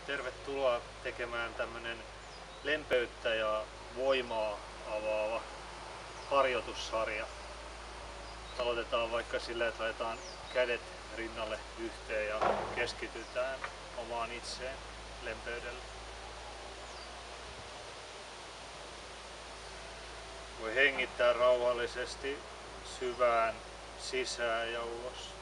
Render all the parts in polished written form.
Tervetuloa tekemään tämmönen lempeyttä ja voimaa avaava harjoitussarja. Aloitetaan vaikka sillä, että laitetaan kädet rinnalle yhteen ja keskitytään omaan itseen lempeydellä. Voi hengittää rauhallisesti syvään sisään ja ulos.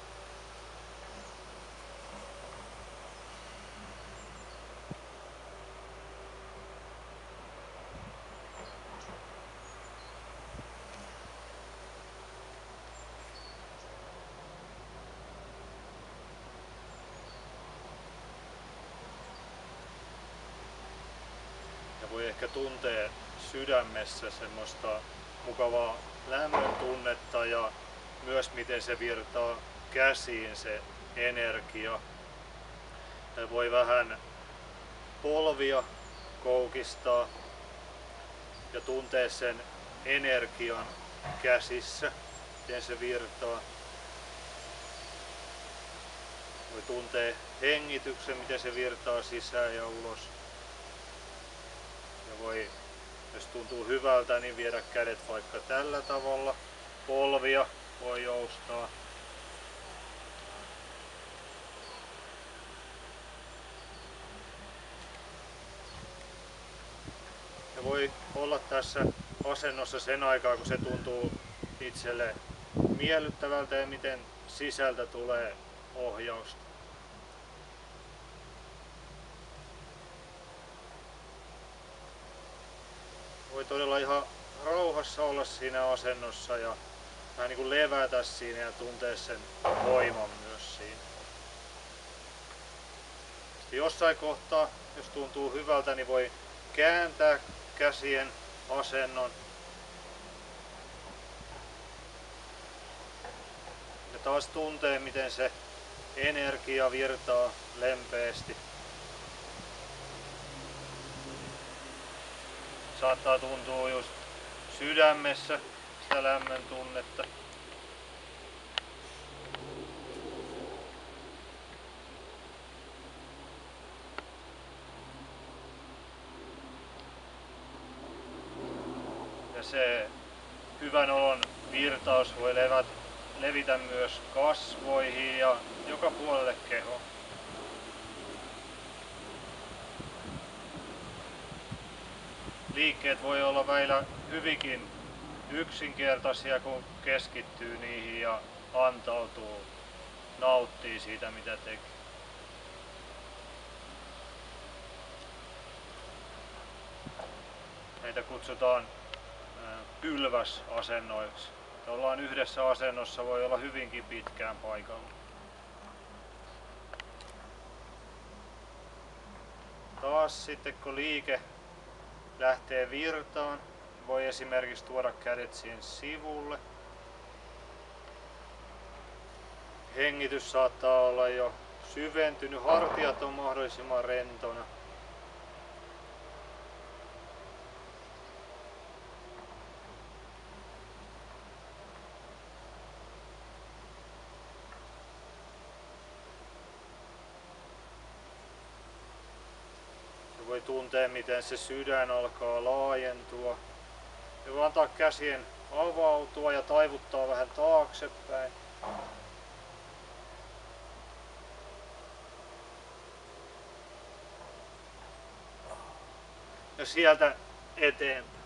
Ja voi ehkä tuntea sydämessä semmoista mukavaa lämmön tunnetta ja myös miten se virtaa käsiin se energia. Ja voi vähän polvia koukistaa ja tuntee sen energian käsissä, miten se virtaa. Voi tuntea hengityksen, miten se virtaa sisään ja ulos. Ja voi, jos tuntuu hyvältä, niin viedä kädet vaikka tällä tavalla. Polvia voi joustaa. Ja voi olla tässä asennossa sen aikaa, kun se tuntuu itselle miellyttävältä ja miten sisältä tulee ohjausta. Voi todella ihan rauhassa olla siinä asennossa ja vähän niin kuin levätä siinä ja tuntea sen voiman myös siinä. Sitten jossain kohtaa, jos tuntuu hyvältä, niin voi kääntää käsien asennon. Ja taas tuntee, miten se energia virtaa lempeästi. Saattaa tuntua just sydämessä sitä lämmön tunnetta. Ja se hyvän olon virtaus voi levitä myös kasvoihin ja joka puolelle kehoa. Liikkeet voi olla välillä hyvinkin yksinkertaisia, kun keskittyy niihin ja antautuu, nauttii siitä mitä tekee. Näitä kutsutaan pylväsasennoiksi. Ollaan yhdessä asennossa, voi olla hyvinkin pitkään paikalla. Taas sitten kun liike lähtee virtaan, voi esimerkiksi tuoda kädet siihen sivulle. Hengitys saattaa olla jo syventynyt, hartiat on mahdollisimman rentona. Voi tuntea, miten se sydän alkaa laajentua. Ja voi antaa käsien avautua ja taivuttaa vähän taaksepäin. Ja sieltä eteenpäin.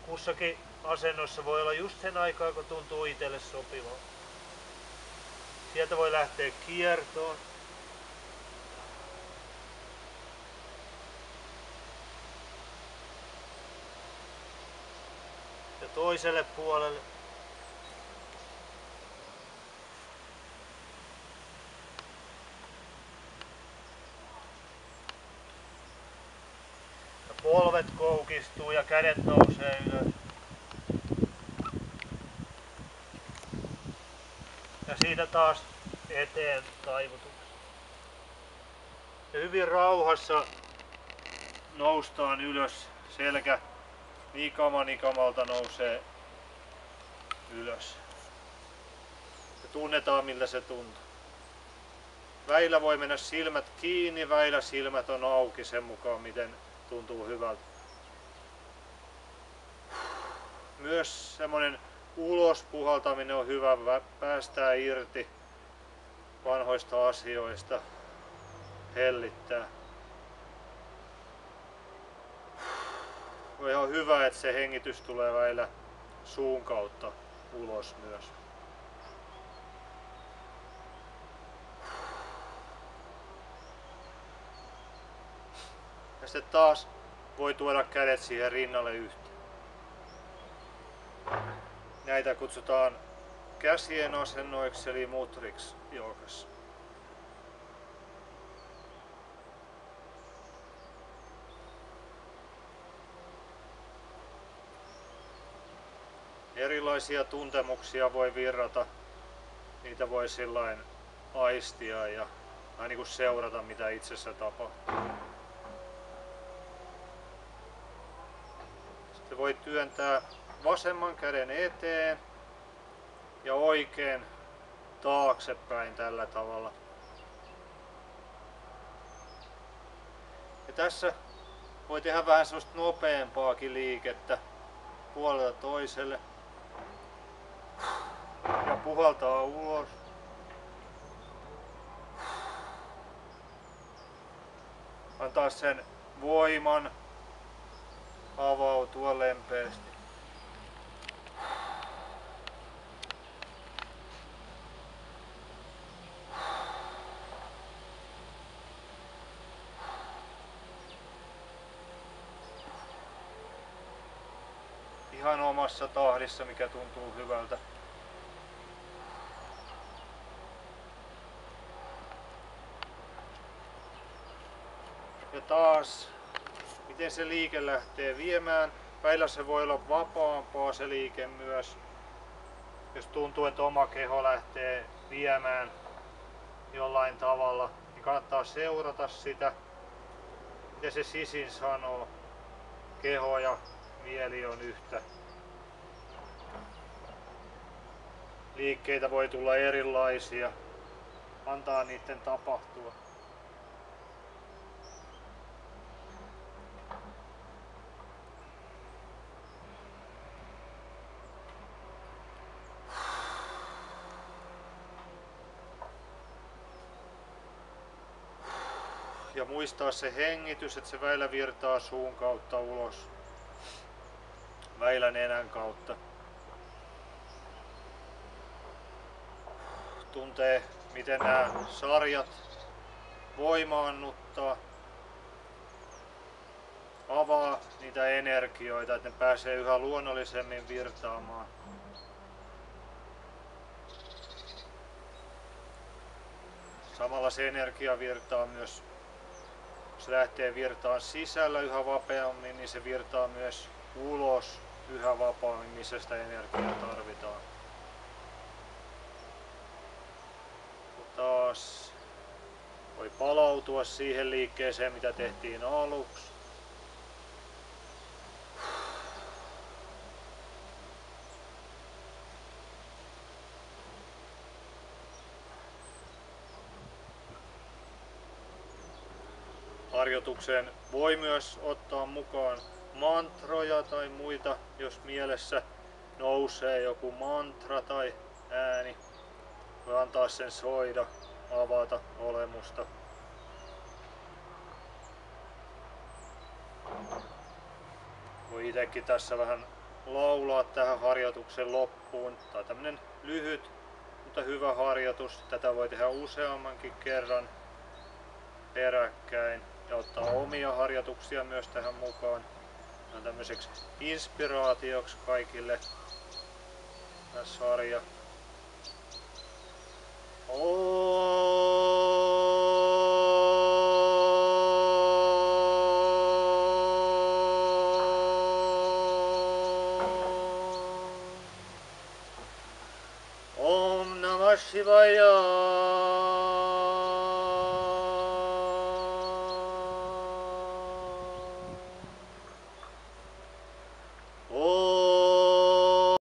Kussakin asennossa voi olla just sen aikaa, kun tuntuu itselle sopivaa. Sieltä voi lähteä kiertoon. Ja toiselle puolelle. Ja polvet koukistuu ja kädet nousee ylös. Ja siitä taas eteen taivutuksi. Ja hyvin rauhassa noustaan ylös. Selkä nikamalta nousee ylös. ja tunnetaan miltä se tuntuu. Väillä voi mennä silmät kiinni, väillä silmät on auki sen mukaan miten tuntuu hyvältä. Myös semmonen ulospuhaltaminen on hyvä, päästää irti vanhoista asioista, hellittää. On ihan hyvä, että se hengitys tulee väillä suun kautta ulos myös. Ja sitten taas voi tuoda kädet siihen rinnalle yhteen. Näitä kutsutaan käsien asennoiksi eli mutriksi joogassa. Erilaisia tuntemuksia voi virrata, niitä voi sillain aistia ja vähän niin kuin seurata mitä itsessä tapahtuu. Sitten voi työntää vasemman käden eteen ja oikein taaksepäin tällä tavalla. Ja tässä voi tehdä vähän semmoista nopeampaakin liikettä puolelta toiselle. Ja puhaltaa ulos. Antaa sen voiman avautua lempeästi. Ihan omassa tahdissa, mikä tuntuu hyvältä. Ja taas, miten se liike lähtee viemään. Väillä se voi olla vapaampaa se liike myös. Jos tuntuu, että oma keho lähtee viemään jollain tavalla, niin kannattaa seurata sitä, miten se sisin sanoo. Keho ja mieli on yhtä. Liikkeitä voi tulla erilaisia. Antaa niiden tapahtua. Ja muistaa se hengitys, että se väillä virtaa suun kautta ulos. Väillä nenän kautta. Tuntee miten nämä sarjat voimaannuttaa. Avaa niitä energioita, että ne pääsee yhä luonnollisemmin virtaamaan. Samalla se energia virtaa myös, kun se lähtee virtaan sisällä yhä vapeammin, niin se virtaa myös ulos yhä vapaammin, missä sitä energiaa tarvitaan. Taas voi palautua siihen liikkeeseen, mitä tehtiin aluksi. Harjoitukseen voi myös ottaa mukaan mantroja tai muita, jos mielessä nousee joku mantra tai ääni. Voi antaa sen soida, avata olemusta. Voi itsekin tässä vähän laulaa tähän harjoituksen loppuun. Tämä on tämmönen lyhyt, mutta hyvä harjoitus. Tätä voi tehdä useammankin kerran peräkkäin ja ottaa omia harjoituksia myös tähän mukaan. Tämä on tämmöiseksi inspiraatioksi kaikille tämä sarja. Om Namah Shivaya.